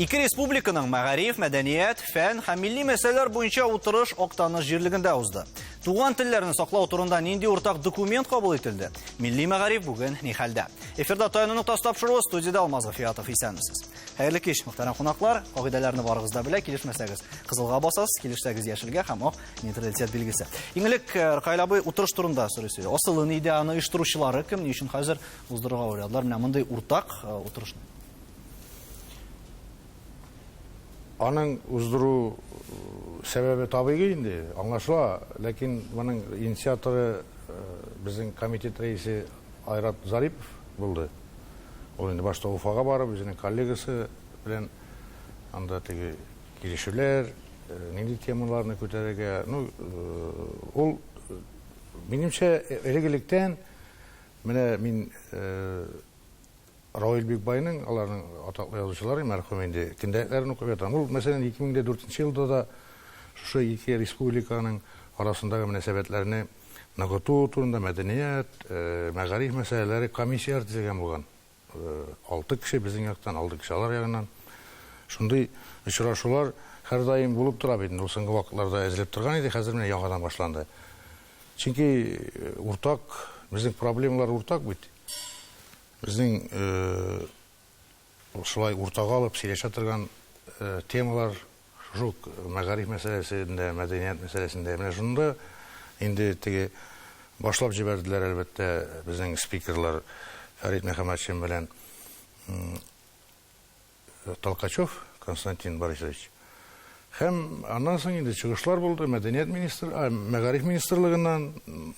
Ике республиканың мәгариф, мәдәният, фән һәм милли мәсьәләләр буенча утырыш Актаныш җирлегендә узды. Туган телләрне саклау турында нинди уртак документ кабул ителде? Милли мәгариф бүген ни хәлдә? Эфирда таяну нуктасы тапшыруы студияда Алмаз Гафиятов исәнмесез. Хәерле кич, мөхтәрәм кунаклар, кагыйдәләрне барыгыз да белә, килешмәсәгез кызылга басасыз, килешсәгез яшелгә һәм ак нейтралитет белгесе. Иң элек Ркайлабый утырыш турында сорыйсы. Асылы нидә, аны оештыручылары кем, ни өчен хәзер уздырырга уйладылар? Менә мондый уртак утырышны. Аның уздыру сәбәбе табигый инде, аңлашыла, ләкин моның инициаторы безнең комитет рәисе Айрат Зарипов булды. Ул инде башта Уфага барып, үзенең коллегасы белән анда теге килешүләр, нинди темаларны күтәрергә, ул минемчә элек-электән менә мин Равил Бикбайның, аларның атаклы язучылары, мәрхүм инде, киндәлекләрен укып ятам. Ул, мәсәлән, 2004 елда да шушы ике республиканың арасындагы мөнәсәбәтләрне ныгыту турында мәдәният, мәгариф мәсьәләләре комиссияләр төзелгән булган. 6 кеше безнең яктан, 6 кеше алар ягыннан. Шундый очрашулар һәр даим булып тора бит. Ул соңгы вакытларда әзерләп торган иде, хәзер менә яңадан башланды. Чөнки уртак, безнең проблемалар уртак бит. Безнең шулай уртага алып сөйләшә торган темалар шук мәгариф мәсьәләсендә, мәдәният мәсьәләсендә. Менә шунда инде теге башлап җибәрделәр әлбәттә безнең спикерлар Фәрит Мөхәммәтшин белән Толкачев Константин Борисович. Һәм аннан соң инде чыгышлар булды, мәдәният министры, мәгариф министрлыгыннан,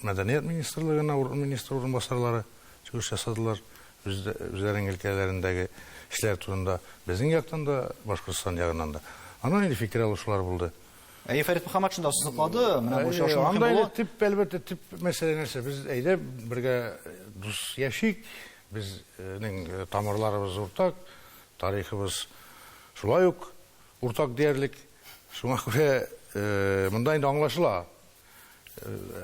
мәдәният министрлыгыннан министр урынбасарлары чыгыш ясадылар. Үзләренең өлкәләрендәге эшләр турында, безнең яктан да, Башкортстан ягыннан да. Аннан инде фикер алышулар булды. Фәрит Мөхәммәтшин да сызыклады, менә бу шушы мөһим булу. Анда тип, әлбәттә, тип мәсьәлә нәрсә? Без әйдә бергә дус яшик, безнең тамырларыбыз уртак, тарихыбыз шулай ук уртак диярлек. Шуңа күрә монда инде аңлашыла.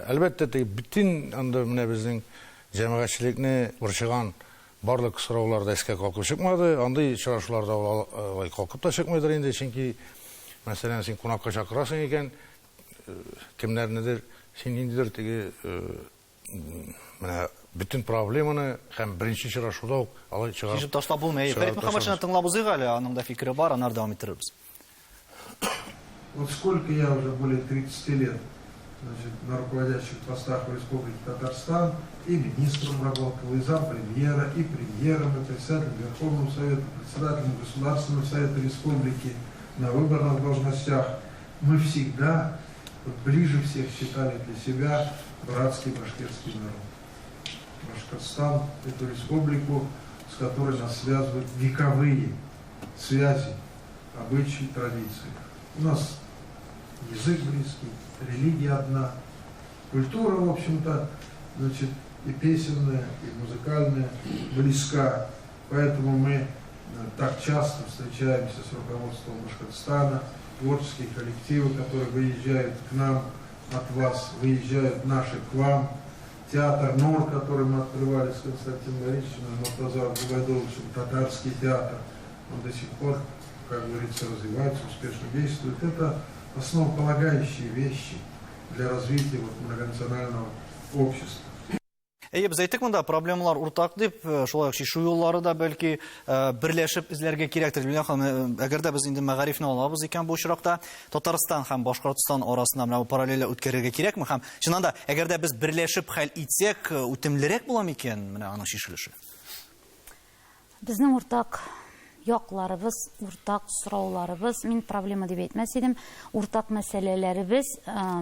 Әлбәттә, бүтән анда менә безнең җәмәгатьчелекне борчыган барлык сораулар да эскә калкып чыкмады. Андый очрашуларда алай калкып та чыкмыйдыр инде, чөнки мәсәлән син кунакка чакырасың икән, кемнәрнедер син ниндидер теге менә бүтән проблеманы һәм беренче очрашуда ук алай чыгарып кичеп ташлап булмый. Фәрит Мөхәммәтшин тыңлап узыйк әле, аның да фикере бар, аннан дәвам иттерербез. Вот сколько я уже более 30 лет на руководящих постах в Республике Татарстан, и министром работал, и зампремьера, и премьером, и председателем Верховного Совета, председателем Государственного Совета Республики на выборных должностях. Мы всегда ближе всех считали для себя братский башкирский народ. Башкортостан – эту республику, с которой нас связывают вековые связи, обычаи, традиции. У нас язык близкий, религия одна, культура, в общем-то, значит, и песенная, и музыкальная близка. Поэтому мы так часто встречаемся с руководством Башкортостана, творческие коллективы, которые выезжают к нам от вас, выезжают наши к вам. Театр НОР, который мы открывали с Константином Борисовичем, Муртазаром Губайдуловичем, татарский театр, он до сих пор, как говорится, развивается, успешно действует. Это основополагающие вещи для развития многонационального общества. Без әйтик монда проблемалар уртак дип, шулай шушу юллары да бәлки берләшеп эзләргә кирәктер. Әгәр дә без инде мәгарифне алабыз икән бу очракта, Татарстан һәм Башкортстан арасында менә бу параллель үткәрергә кирәкме? Һәм чыннан да, әгәр дә без берләшеп хәл итсәк, үтемлерәк була микән менә аның шишелеше? Безнең уртак якларыбыз, уртак сорауларыбыз, мин проблема дип әйтмәс идем, уртак мәсьәләләребез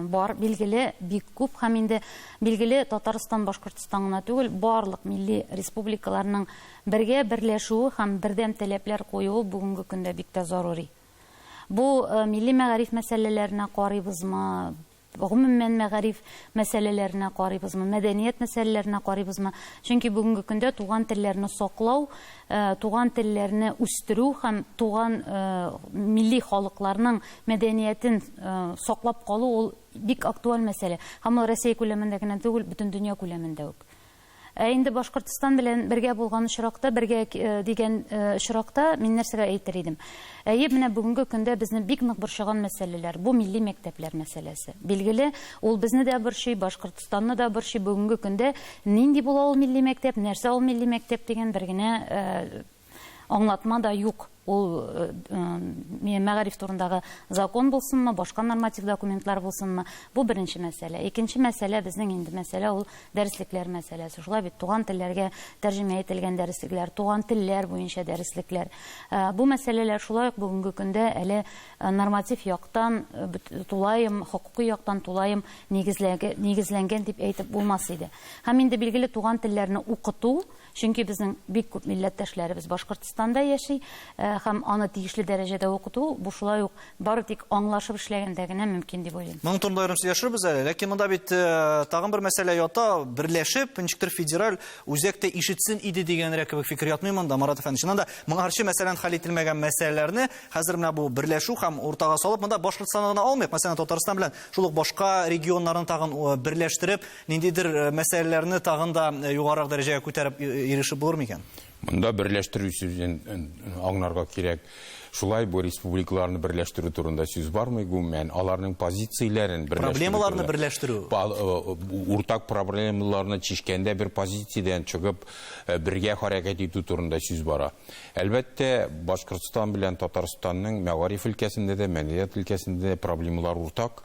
бар, билгеле, бик күп, һәм инде билгеле Татарстан, Башкортстан гына түгел, барлык милли республикаларның бергә берләшүе һәм бердәм таләпләр куюы бүгенге көндә бик тә зарури. Бу милли мәгариф мәсьәләләренә карыйбызмы, гомумән мәгариф мәсьәләләренә карыйбызмы, мәдәният мәсьәләләренә карыйбызмы? Чөнки бүгенге көндә туган телләрне саклау, туган телләрне үстерү һәм туган милли халыкларның мәдәниятен саклап калу ул бик актуаль мәсьәлә. Һәм ул Россия күләмендә генә түгел, бөтен дөнья күләмендә үк. Инде Башкортстан белән бергә булган очракта, бергә дигән очракта мин нәрсәгә әйтер идем. Менә бүгенге көндә безне бик нык борчыган мәсьәләләр, бу милли мәктәпләр мәсьәләсе. Билгеле, ул безне дә борчый, Башкортстанны да борчый. Бүгенге көндә нинди була ул милли мәктәп, нәрсә ул милли мәктәп дигән бер генә аңлатма да юк. Ул мәгариф турындагы закон булсынмы, башка норматив документлар булсынмы, бу беренче мәсьәлә. Икенче мәсьәлә безнең инде мәсьәлә ул дәреслекләр мәсьәләсе. Шулай бит туган телләргә тәрҗемә ителгән дәреслекләр, туган телләр буенча дәреслекләр. Бу мәсьәләләр шулай ук бүгенге көндә әле норматив яктан, тулайым, хокукый яктан тулайым нигезләнгән дип әйтеп булмас иде. Һәм инде билгеле туган телләрне укыту, чөнки безнең бик күп милләттәшләребез Башкортстанда яши, һәм аны тиешле дәрәҗәдә укыту, бу шулай ук бары тик аңлашып эшләгәндә генә мөмкин дип уйлыйм. Моның турында аерым сөйләшербез әле, ләкин монда бит тагын бер мәсьәлә ята, берләшеп, ничектер федераль үзәктә ишетсен иде дигәнрәк кебек фикер ятмый монда, Марат әфәнде. Чыннан да моңарчы мәсьәлән хәл ителмәгән мәсьәләләрне хәзер менә бу берләшү һәм уртага салып, монда Башкортстанны гына алмыйк, мәсәлән Татарстан белән шул ук башка регионнарны тагын берләштереп, ниндидер мәсьәләләрне тагын да югарырак дәрәҗәгә күтәреп ирешеп булыр микән? Монда берләштерү сүзен аңларга кирәк. Шулай бу республикаларны берләштерү турында сүз бармы? Гомумән аларның позицияләрен берләштерү. Проблемаларны берләштерү. Уртак проблемаларны чишкәндә бер позициядән чыгып, бергә хәрәкәт итү турында сүз бара. Әлбәттә, Башкортстан белән Татарстанның мәгариф өлкәсендә дә, мәдәният өлкәсендә проблемалар уртак.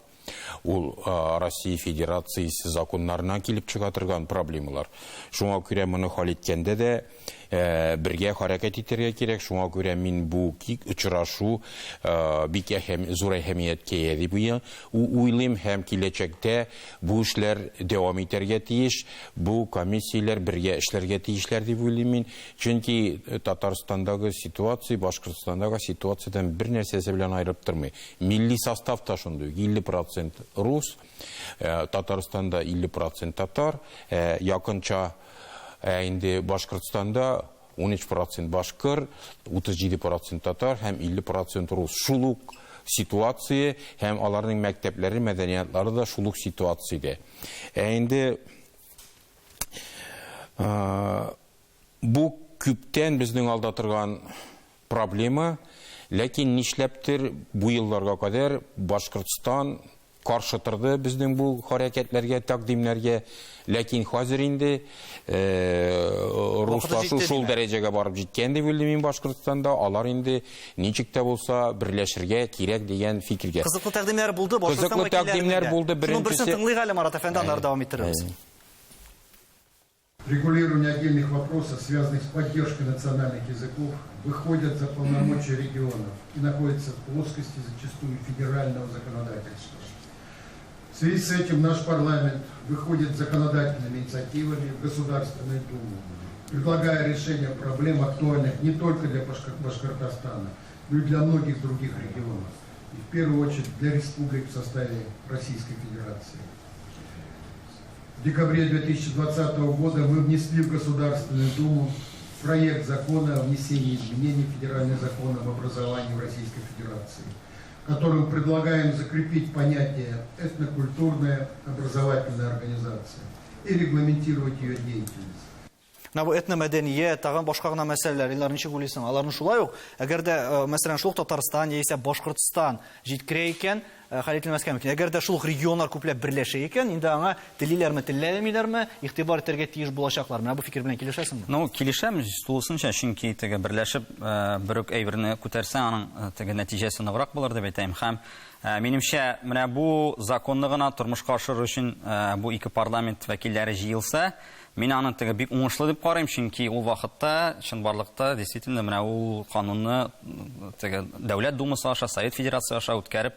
Ул Россия Федерациясы законнарына килеп чыга торган проблемалар. Шуңа күрә моны хәл иткәндә дә бергә хәрәкәт итәргә кирәк. Шуңа күрә мин бу очрашу бик зур әһәмияткә ия дип уйлыйм һәм киләчәктә бу эшләр дәвам итәргә тиеш, бу комиссияләр бергә эшләргә тиешләр дип уйлыйм мин. Чөнки Татарстандагы ситуация Башкортстандагы ситуациядән бер нәрсәсе белән аерып тормый. Милли состав та шундый, 50% рус, Татарстанда 50% татар, якынча инде Башкортстанда 13% башкыр, 37% татар һәм 50% рус. Шулук ситуация һәм аларның мәктәпләре, мәдәниятлары да шулук ситуациядә. Инде бу күптән безнең алда торган проблема, ләкин нишләптер бу елларга кадәр Башкортстан каршы торды безнең бу хәрәкәтләргә, тәкъдимнәргә, ләкин хәзер инде руслашу шул дәрәҗәгә барып җиткән дип уйлыйм Башкортстанда. Алар инде ничек тә булса берләшергә кирәк дигән фикергә. Кызыклы тәкъдимнәр булды, Башкортстан вәкилләренә булды. Беренчесе тыңлыйк әле, Марат әфәнде, аннары дәвам иттерәбез. Регулирование отдельных вопросов, связанных с поддержкой национальных языков, выходят за полномочия регионов и находятся в плоскости зачастую федерального законодательства. В связи с этим наш парламент выходит с законодательными инициативами в Государственную Думу, предлагая решение проблем, актуальных не только для Башкортостана, но и для многих других регионов, и в первую очередь для республик в составе Российской Федерации. В декабре 2020 года мы внесли в Государственную Думу проект закона о внесении изменений в федеральный закон об образовании в Российской Федерации, которым предлагаем закрепить понятие этнокультурная образовательная организация и регламентировать ее деятельность. Бу этномәдәният, тагын башка гына мәсьәләләр, илар ничек уйлыйсың? Аларны шулай ук, әгәр дә, мәсәлән, шул Татарстан яисә Башкортстан җиткерә икән, хәл ителмәскә мөмкин. Әгәр дә шул регионнар күпләп берләшә икән, инде аңа телиләрме, телләмиләрме, игътибар итәргә тиеш булачаклар. Менә бу фикер белән килешәсеңме? Ну, килешәм, тулысынча, чөнки теге берләшеп бер үк әйберне күтәрсә, аның теге нәтиҗәсе ныграк булыр дип әйтәм. Һәм минемчә, менә бу законны гына тормышка ашыру өчен бу ике парламент вәкилләре җыелса, мин аны теге бик уңышлы дип карыйм, чөнки ул вакытта, чынбарлыкта, действительно, менә ул канунны теге Дәүләт Думасы аша, Совет Федерациясе аша үткәреп,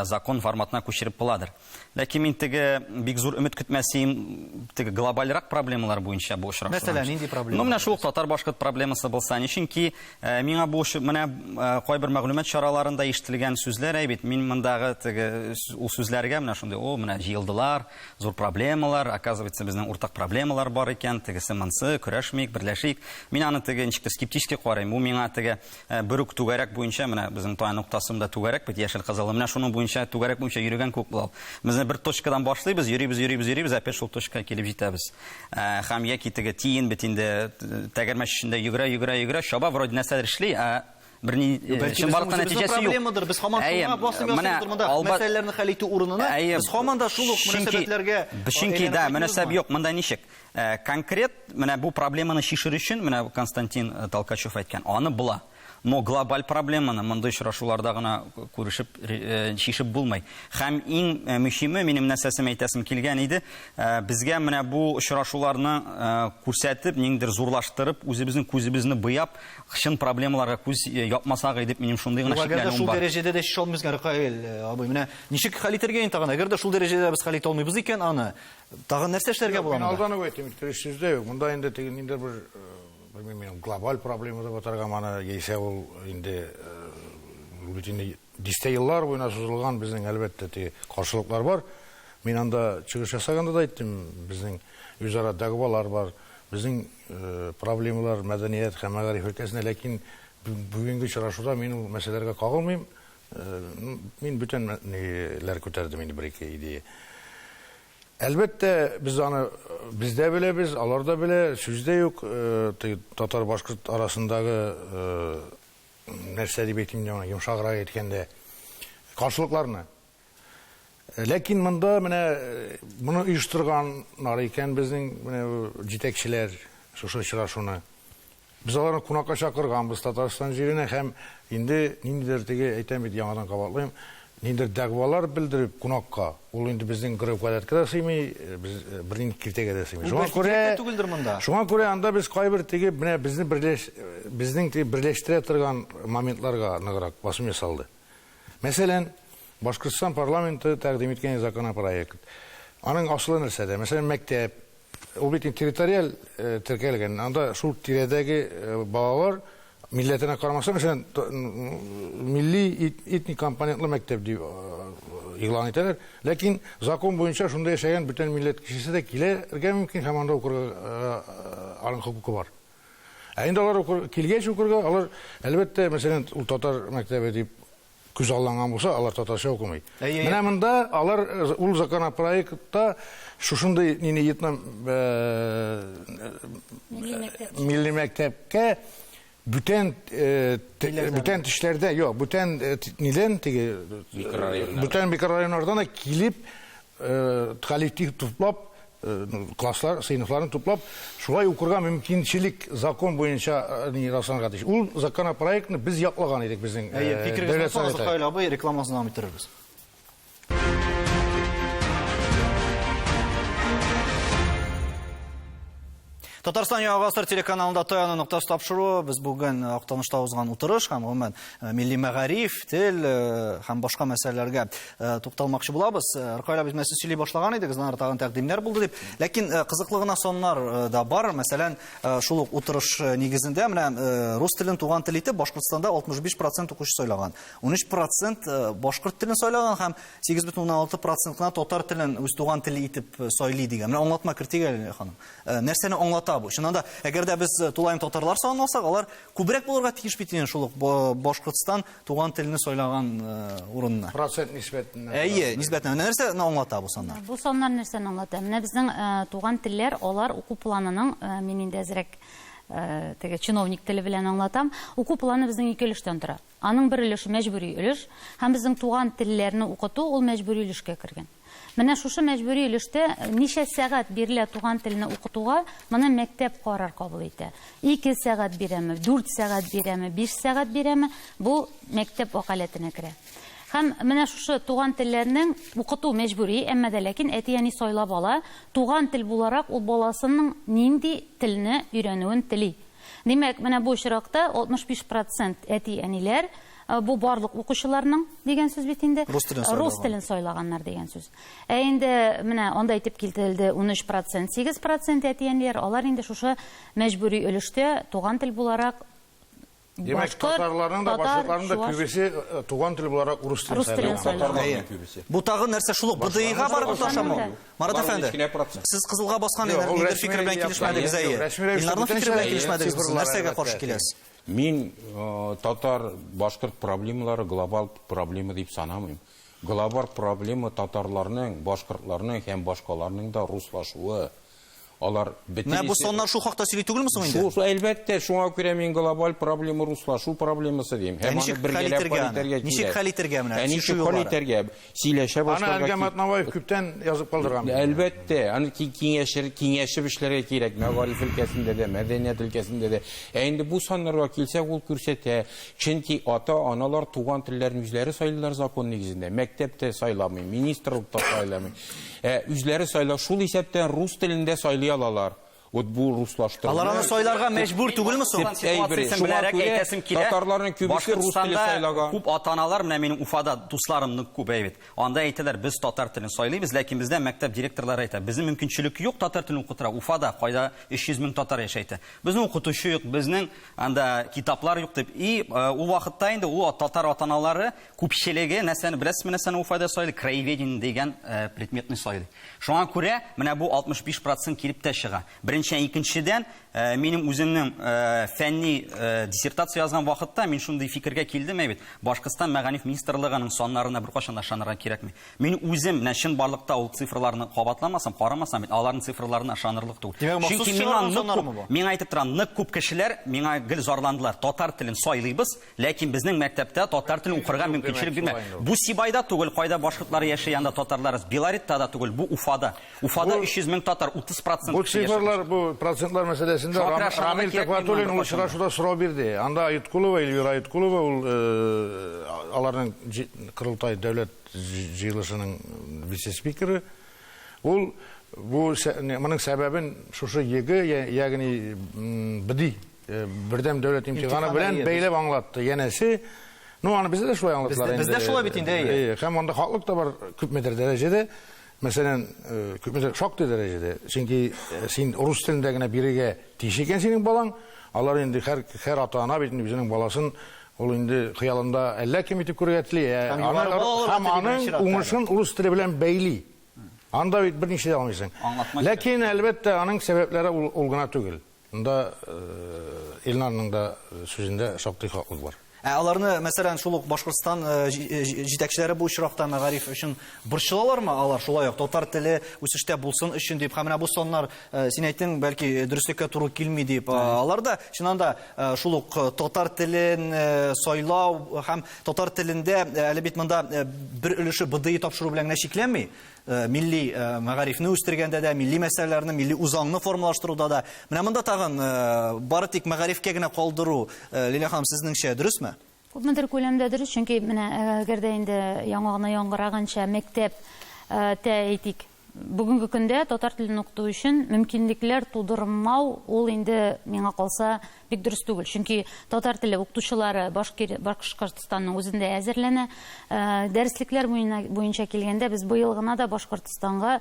закон форматына күчереп буладыр. Ләкин мин теге бик зур өмет көтмәсем, теге глобальрак проблемалар буенча бу очрашу. Мәсәлән, нинди проблема? Ну, менә шул татар-башкорт проблемасы булса, чөнки миңа бу менә кайбер мәгълүмат чараларында ишетелгән сүзләр әйбит. Мин мондагы теге ул сүзләргә менә шундый, менә җыелдылар, зур проблемалар, оказывается, безнең уртак проблемалар бар икән, тегесе монсы, көрәшмик, берләшик. Мин аны теге ничек скептически карыйм. Бу миңа теге бер үк түгәрәк буенча, менә безнең таян ноктасында түгәрәк бит яшел кызыл. Менә шуның шуның буенча түгәрәк буенча йөргән күк була. Без бер точкадан башлыйбыз, йөрибез, опять шул точкага килеп җитәбез. Һәм яки теге тиен бит инде тәгәрмәч эчендә йөгерә, шаба вроде нәрсәләр эшли, берни чынбарлык нәтиҗәсе юк. Проблемадыр. Без һаман шуңа басым ясый турында мәсьәләләрне хәл итү урынына без һаман да шул ук мөнәсәбәтләргә Чөнки да, мөнәсәбәт юк. Монда ничек? Конкрет менә бу проблеманы шишер өчен, менә Константин Толкачев әйткән, аны була. Но глобаль проблеманы мондай очрашуларда гына күрешеп шишеп булмый. Һәм иң мөһиме, минем нәрсәсем әйтәсем килгән иде, безгә менә бу очрашуларны күрсәтеп, ниндидер зурлаштырып, үзебезнең күзебезне буяп, чын проблемаларга күз япмасак иде, минем шундый гына шикләнүем бар. Шул дәрәҗәдә дә шиш алмыйбыз, Рәкаил абый. Менә ничек хәл итәргә инде тагын? Әгәр дә шул дәрәҗәдә без хәл итә алмыйбыз икән, аны тагын нәрсә эшләргә була? Мен алданып әйтим, сүздә юк. Монда инде ниндидер bilmiyorum global problemada batargan mana yeyse ol indi bütün diste yıllar boyuna suzulgan bizning elbette karşılıklar var. Men anda çıkış jasaganda da aytdım, bizning özara dagvalar var. Bizning problemalar madaniyat һәм мәгариф өлкәсендә, ләкин бүгенге очрашуда мин ул мәсьәләләргә кагылмыйм. Мин бүтән неләр күтәрдем инде бер-ике идея. Әлбәттә, biz аны бездә беләбез, аларда белә, сүздә юк, татар-башкорт арасындагы нәрсә дип әйтим, йомшаграк әйткәндә, каршылыкларны. Ләкин монда менә моны оештырганнар икән безнең менә җитәкчеләр шушы очрашуны. Без аларны кунакка чакырганбыз Татарстан җиренә һәм инде ниндидер теге әйтәм бит, яңадан кабатлыйм, ниндидер дәгъвалар белдереп кунакка. Ул инде безнең гөрәф-гадәткә дә сыймый, без бернинди киртәгә дә сыймый. Шуңа күрә анда без кайбер теге менә безнең берләштерә торган моментларга ныграк басым ясалды. Мәсәлән, Башкортстан парламенты тәкъдим иткән законопроект. Аның асылы нәрсәдә? Мәсәлән, мәктәп, ул бит территориаль теркәлгән. Анда шул тирәдәге балалар милләтенә карамаса, мәсәлән, милли этник компонентлы мәктәп дип игълан итәләр. Ләкин закон буенча шунда яшәгән бүтән милләт кешесе дә килергә мөмкин, һәм анда укырга аның хокукы бар. Инде алар килгәч укырга, алар әлбәттә, мәсәлән, ул татар мәктәбе дип күз алланган булса, алар татарча укымый. Менә монда алар ул законопроектта шушындай милли мәктәпкә бүтән тешләрдә, юк, бүтән нилән теге бүтән микрорайоннардан да килеп коллектив туплап, класслар, сыйныфларын туплап, шулай укырга мөмкинчелек закон буенча расланга тиеш. Ул законопроектны без яклаган идек безнең дәүләт советы. Рәкаил абый, рекламасын битерербез. Татарстан Яңагасыр телеканалында Таяны нуктасы тапшыру. Без бүген актанышта узган утырыш һәм гомумән милли мәгариф, тел һәм башка мәсьәләләргә тукталмакчы булабыз. Рәкаил абый мәсьәлә сөйли башлаган идек, гына тагын тәкъдимнәр булды дип. Ләкин кызыклыгына соннар да бар. Мәсәлән, шул ук утырыш нигезендә менә рус телен туган тел итеп Башкортстанда 65% укучы сайлаган. 13% башкорт телен сайлаган һәм 8,6% кына татар телен үз туган теле итеп сайлый дигән. Менә аңлатма кертигәл ханым. Нәрсәне аңлата бу? Шунда әгәр дә без тулайым татарлар санын алсак, алар күбрәк булырга тиеш бит инде шул ук Башкортстан туган телене сайлаган урынына. Процент нисбәтен. Нисбәтен нәрсә аңлата бу саннар? Бу саннар нәрсәне аңлата? Менә безнең туган телләр, алар уку планының, мин инде әзрәк теге чиновник теле белән аңлатам. Уку планы безнең ике өлештән тора. Аның бер өлеше мәҗбүри өлеш, һәм безнең туган телләрне укыту ул мәҗбүри өлешкә кергән. Менә шушы мәҗбүри өлештә ничә сәгать бирелә туган телне укытуга, моны мәктәп карар кабул итә. 2 сәгать бирәме, 4 сәгать бирәме, 5 сәгать бирәме, бу мәктәп вакаләтенә керә. Һәм менә шушы туган телләрнең укыту мәҗбүри, әмма дә ләкин әти-әни сайлап ала, туган тел буларак ул баласының нинди телне өйрәнүен тели. Димәк, менә бу очракта 65% әти-әниләр бу барлык укучыларның дигән сүз бит инде рус телен сайлаганнар дигән сүз. Инде менә анда әйтеп килтелде 13%, 8% әти-әниләр, алар инде шушы мәҗбүри өлештә туган тел буларак Демәк, татарларның да, башкортларның да күбесе туган тел буларак рус телен сайлаган. Бу тагы нәрсә шул ук БДИга барып ташамы? Марат әфәнде, сез кызылга баскан идегез, фикер белән килешмәдегез әйе. Илнарның фикер белән килешмәдегез, нәрсәгә каршы киләсез? Мин татар башкорт проблемалары глобаль проблема дип санамыйм. глобаль проблема татарларның, башкортларның һәм башкаларның да руслашуы. Алар Менә бу соннар шу хакта сөйли түгелме соң инде? Шу әлбәттә, шуңа күрә мин глобаль проблема руслашу проблемасы дим. Ничек хәл итәргә менә? Ничек хәл итәргә? Сөйләшә Аны башларга. Әлгәмәт Наваев күптән язып калдырган. Әлбәттә, аны киңәшеп эшләргә кирәк, мәгариф өлкәсендә дә, мәдәният өлкәсендә дә. Инде бу саннарга килсәк, ул күрсәтә, чөнки ата-аналар туган телләрен үзләре сайлыйлар закон нигезендә. Мәктәптә сайламый, министрлыкта сайламый. Үзләре сайлау, шул исәптән рус телендә сайлый алалар. Вот бу руслаштыру. Алар аны сайларга мәҗбүр түгелме соң? Татарларның күбесе рус телен сайлаган. Күп ата-аналар, менә минем Уфада дусларымның күп әйбит. Анда әйтәләр, без татар телен сайлыйбыз, ләкин бездә мәктәп директорлары әйтә, безнең мөмкинчелек юк татар телен укытырга. Уфада кайда 300 мең татар яшәйтә. Безнең укытучы юк, безнең анда китаплар юк дип. И ул вакытта инде ул татар ата-аналары күпчелеге нәрсәне беләсезме, нәрсәне Уфада сайлый, краеведение дигән предметны сайлый. Шуңа күрә менә бу 65% килеп тә чыга. Икенчедән, минем үземнең фәнни диссертация язган вакытта мин шундый фикергә килдем, әйбит. Башкортстан мәгариф министрлыгының саннарына бер кашан да ышанырга кирәкми. Мин үзем чын барлыкта ул цифрларны кабатламасам, карамасам, аларның цифрларына ышанырлык түгел. Чөнки мин әйтеп торам, нык күп кешеләр миңа гел зарландылар. Татар телен сайлыйбыз, ләкин безнең мәктәптә татар телен укырга мөмкинчелек бирмә. Бу Сибайда түгел, кайда башкортлар яшәй, анда татарлар, Белоритта да түгел, бу Уфада. Уфада 300 мең татар, 30% Бу цифрлар, бу процентлар мәсьәләсендә Рамил Тәкватуллин ул очрашуда сорау бирде. Анда Айткулова, Эльвира Айткулова, ул аларның Кырылтай дәүләт җыелышының вице-спикеры. Ул моның сәбәбен шушы еге, ягъни бди бердәм дәүләт имтиханы белән бәйләп аңлатты. Янәсе, аны бездә дә шулай аңлаттылар инде. Бездә шулай бит инде. Һәм анда хаклык та бар күпмедер дәрәҗәдә. Мәсәлән, күпмедер шактый дәрәҗәдә. Чөнки син рус телендә генә бирегә тиеш икән синең балаң, алар инде һәр ата-ана бит үзенең баласын ул инде хыялында әллә кем итеп күрергә тели. Һәм аның уңышын рус теле белән бәйли. Анда бит берничә дә алмыйсың. Ләкин әлбәттә аның сәбәпләре ул гына түгел. Анда Илнарның да сүзендә шактый хаклык бар. Аларны, мәсәлән, шул ук Башкортстан җитәкчеләре бу очракта мәгариф өчен борчылалармы? Алар шулай ук татар теле үсештә булсын өчен дип, һәм менә бу соннар син әйттең, бәлки дөреслеккә туры килми дип. Алар да чыннан да шул ук татар телен сайлау һәм татар телендә әле бит монда бер өлеше БДИ тапшыру белән генә чикләнми. Milli мәгарифне үстергәндә дә, milli мәсьәләләрне, milli үзаңны формалаштыруда да. Менә монда тагын бары тик мәгарифкә генә калдыру, Лилия ханым, сезнеңчә дөресме? Күпмедер күләмдә дөрес, чөнки менә әгәр дә инде яңагына яңгыраганча мәктәптә әйтик, бүгенге көндә татар телен укыту өчен мөмкинлекләр тудырмау, ул инде миңа калса бик дөрес түгел. Чөнки татар теле укытучылары Башкортстанның үзендә әзерләнә. Дәреслекләр буенча килгәндә без быел гына да Башкортстанга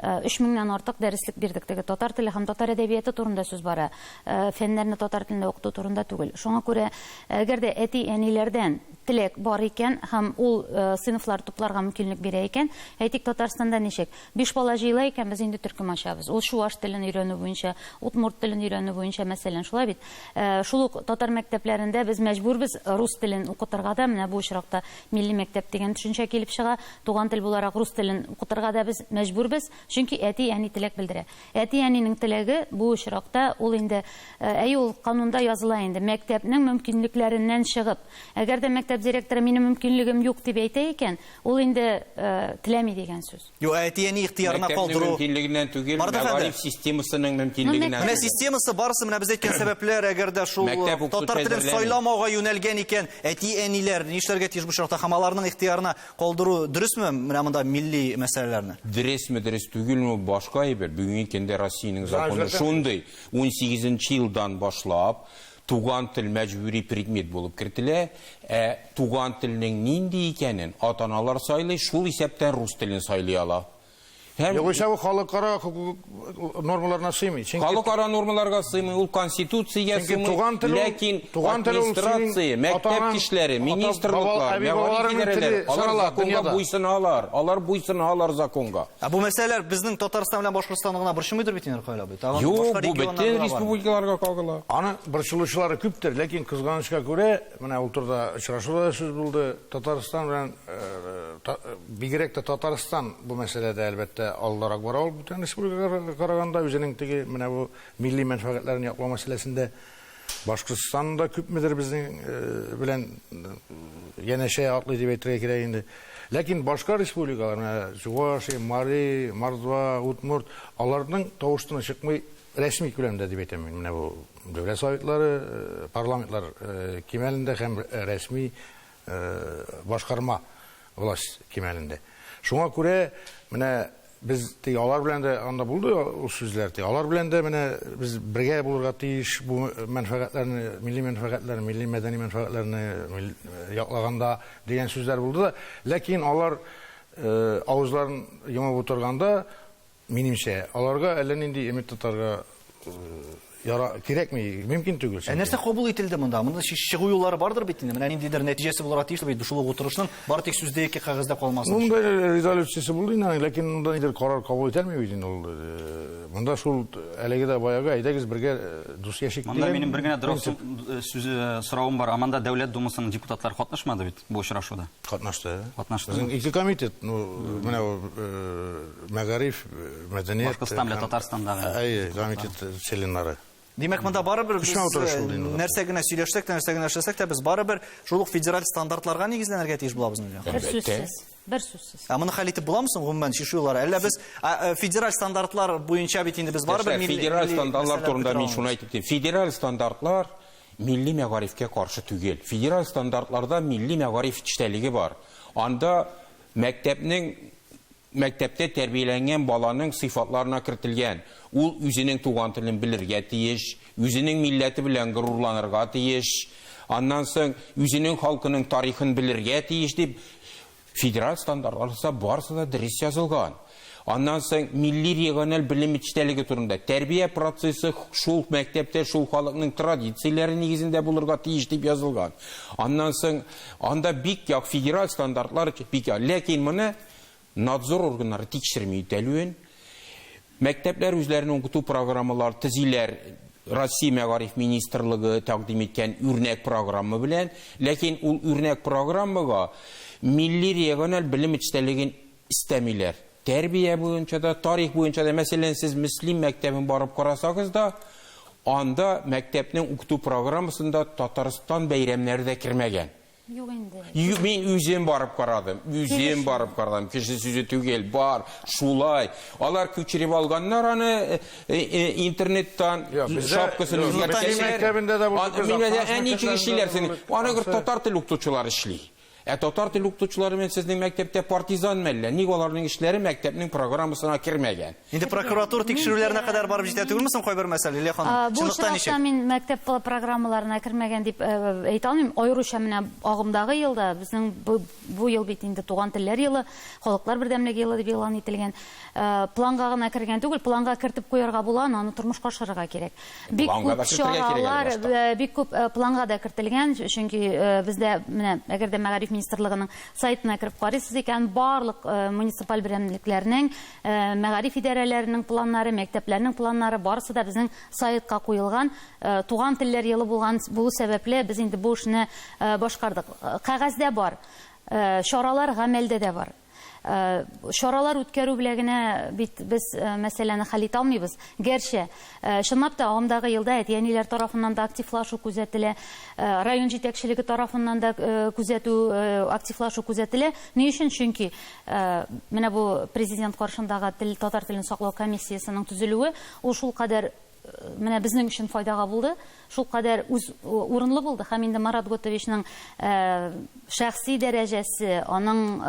3000-нән артык дәреслек бирдек. Татар теле һәм татар әдәбияты турында сүз бара. Фәннәрне татар телендә укыту турында түгел. Шуңа күрә, әгәр дә әти-әниләрдән теләк бар икән һәм ул сыйныфлар тупларга мөмкинлек бирә икән, әйтик, Татарстанда ничек? 5 бала җыела икән, без инде төркем ачабыз. Ул чуаш телен өйрәнү буенча, удмурт телен өйрәнү буенча, мәсәлән, шулай бит. Шул ук татар мәктәпләрендә без мәҗбүрбез рус телен укытырга да, менә бу очракта милли мәктәп дигән төшенчә килеп чыга. Туган тел буларак рус телен укытырга да без мәҗбүрбез, чөнки әти-әни теләк белдерә. Әти-әнинең теләге бу очракта ул инде ул канунда языла инде, мәктәпнең мөмкинлекләреннән чыгып. Әгәр дә мәктәп директоры минем мөмкинлегем юк дип әйтә икән, ул инде теләми дигән сүз. Юк, әти-әни ихтыярына калдыру. Мөмкинлегеннән түгел, мәгариф системасының мөмкинлегеннән. Менә системасы барысы менә без әйткән сәбәпләр, әгәр дә шул татар телен сайламауга юнәлгән икән, әти-әниләр нишләргә тиеш бу чакта һәм аларның ихтыярына калдыру дөресме менә монда милли мәсьәләләрне? Дөресме, дөрес түгелме, башка әйбер. Бүгенге көндә Россиянең законы шундый. 18-нче елдан башлап туган тел мәҗбүри предмет булып кертелә. Туган теленең нинди икәнен ата-аналар сайлый, шул исәптән рус телен сайлый ала. Югыйсә бу халыкара хукук нормаларына сыймый. Халыкара нормаларга сыймый, ул конституциягә Чөнки сыймый, ләкин администрация, мәктәп кешеләре, министрлыклар, мәгариф идарәләре, алар законга буйсыналар. Алар буйсыналар законга. Бу мәсьәләләр безнең Татарстан белән Башкортстанга гына борчымыйдыр бит инде Кайла бит. Юк, бу бөтен республикаларга кагыла. Аны борчылучылары күптер, ләкин кызганычка күрә, менә ул турда очрашуда сүз булды. Татарстан белән бигрәк тә Татарстан бу мәсьәләдә әлбәттә алдарак бара ул бүтән республикаларга караганда үзенең теге менә бу милли мәнфәгатьләрен яклау мәсьәләсендә Башкортстанда күпмедер безнең белән янәшә атлый дип әйтергә кирәк инде. Ләкин башка республикалар, менә Чувашия, Мари, Мордва, Удмурт, аларның тавыштыны чыкмый рәсми күләмдә дип әйтәм мин. Менә бу дәүләт советлары, парламентлар кимәлендә һәм рәсми башкарма власть кимәлендә. Шуңа күрә менә без алар белән дә анда булды ул сүзләр. Алар белән дә менә без бергә булырга тиеш бу мәнфәгатьләрне, милли мәдәни мәнфәгатьләрне яклаганда дигән сүзләр булды да, ләкин алар авызларын йомып утырганда, минемчә, аларга әллә нинди өмет тотарга кирәкми, мөмкин түгел. Нәрсә кабул ителде монда? Монда чыгу юллары бардыр бит инде. Менә ниндидер нәтиҗәсе булырга тиеш бит шул утырышның бары тик сүздә яки кагазда калмасын. Монда резолюциясе булды инде, ләкин монда нидер карар кабул ителми бит инде ул. Монда шул әлеге дә баягы әйдәгез бергә дус яшик дигән. Монда минем бер генә дөрес сүз соравым бар. Монда дәүләт думасының депутатлары катнашмады бит бу очрашуда. Катнашты. Катнашты. Ике комитет, менә мәгариф, мәдәният, Башкортстан белән Татарстандагы комитет членнары. Димәк, монда барыбер без нәрсә генә сөйләшсәк тә, нәрсә генә эшләсәк тә, без барыбер шул ук федераль стандартларга нигезләнергә тиеш булабыз инде. Бер сүзсез. Моны хәл итеп буламы соң гомумән шишулар? Әллә без федераль стандартлар буенча бит инде без барыбер федераль стандартлар турында мин шуны әйтеп китәм. Федераль стандартлар милли мәгарифкә каршы түгел. Федераль стандартларда милли мәгариф эчтәлеге бар. Анда мәктәптә тәрбияләнгән баланың сыйфатларына кертелгән. Ул үзенең туган телен белергә тиеш, үзенең милләте белән горурланырга тиеш, аннан соң үзенең халкының тарихын белергә тиеш дип федераль стандартларда барысы да дөрес язылган. Аннан соң милли региональ белем эчтәлеге турында тәрбия процессы шул мәктәптә шул халыкның традицияләре нигезендә булырга тиеш дип язылган. Аннан соң анда бик як федераль стандартлар бик як, ләкин моны надзор органнары тикшерми үтәлүен, мәктәпләр үзләренең укыту программалары төзиләр, Россия мәгариф министрлыгы тәкъдим иткән үрнәк программа белән, ләкин ул үрнәк программага милли региональ белем эчтәлеген истәмиләр. Тәрбия буенча да, тарих буенча да, мәсәлән, сез Мөслим мәктәбен барып карасагыз да, анда мәктәпнең укыту программасында Татарстан бәйрәмнәре дә кирмәгән. Юк инде. Мин үзем барып карадым. Кеше сүзе түгел, бар, шулай. Алар күчереп алганнар аны интернеттан шапкасын татар тел укытучылары эшли. Татар тел укытучылары менен сезнең мәктәптә партизан мәллә. Ник аларның эшләре мәктәпнең программасына кирмәгән? Инде прокуратура тикшерүләренә кадәр барып җитә түгелме соң кайбер мәсьәлә, Лилия ханым? Бу чакта мин мәктәп программаларына кирмәгән дип әйтә алмыйм. Аеруча менә агымдагы елда безнең бу ел бит инде туган телләр елы, халыклар бердәмлеге елы дип элан ителгән. Планга гына кергән түгел, планга кертеп куярга була, аны тормышка ашырырга кирәк. Бик күп чаралар, бик күп планга да кертелгән, чөнки бездә менә әгәр дә мәгариф министрлыгының сайтына кіріп қарайсыз икән, барлық муниципаль берәмлекләрнең, мәгариф идарәләренең планнары, мәктәпләрнең планнары барысы да безнең сайтка куелган. Туган телләр елы булу сәбәпле без инде бу эшне башкардык. Кагазда бар, чаралар гамәлдә дә бар. Шаралар үткәрү белән генә бит без мәсьәләне хәл итә алмыйбыз. Гәрчә, чынлап та агымдагы елда әтиәниләр тарафыннан да активлашу күзәтелә, район җитәкчелеге тарафыннан да активлашу күзәтелә. Ни өчен? Чөнки менә бу президент каршындагы татар телен саклау комиссиясының төзелүе ул шул кадәр менә безнең өчен файдага булды, шул кадәр урынлы булды. Һәм инде Марат Готовичның шәхси дәрәҗәсе, аның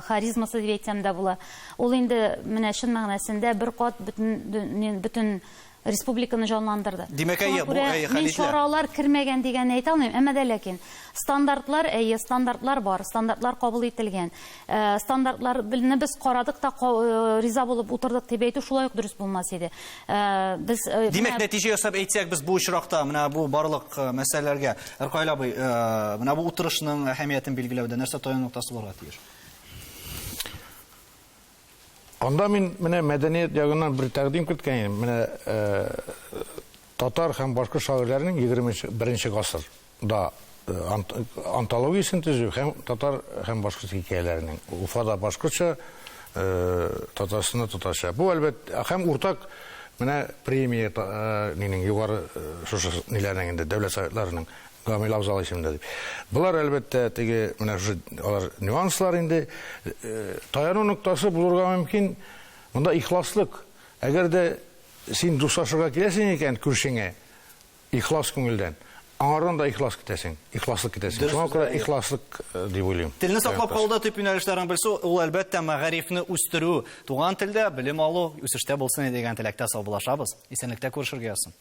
харизмасы дип әйтсәм дә була. Ул инде менә шын мәгънәсендә бер кат бөтен республиканы жанландырды. Демәк, Шуңа бу күрә хәл мин ителә. чаралар кермәгән дигән әйтә алмыйм, әмма дә ләкин стандартлар, стандартлар бар, стандартлар кабул ителгән. Стандартлар без карадык та риза булып утырдык дип әйтү шулай ук дөрес булмас иде. Без Димәк, нәтиҗә ясап әйтсәк, без бу очракта менә бу барлык мәсьәләләргә Ркайл абый, менә бу утырышның әһәмиятен билгеләүдә нәрсә таян ноктасы булырга тиеш? Анда мин менә мәдәният ягыннан бер тәкъдим киткән идем. Менә татар һәм башка шагыйрьләрнең 21 гасырда антологиясын төзү һәм татар һәм башка хикәяләренең Уфада башкача, Татарстанда татарча. Бу әлбәттә һәм уртак менә премия нинең югары шушы ниләрнең инде дәүләт советларының Гамил Абзал исемендә дип. Булар әлбәттә теге менә шу алар нюанслар инде таяну ноктасы булырга мөмкин. Монда ихласлык. Әгәр дә син дуслашырга киләсең икән күршеңә ихлас күңелдән, аңардан да ихлас китәсең, ихласлык китәсең. Шуңа күрә ихласлык дип уйлыйм. Телне саклап калуда төп юнәлешләрен белсә, ул әлбәттә мәгарифне үстерү, туган телдә белем алу үсештә булсын дигән теләктә саубуллашабыз. Исәнлектә күрешергә язсын.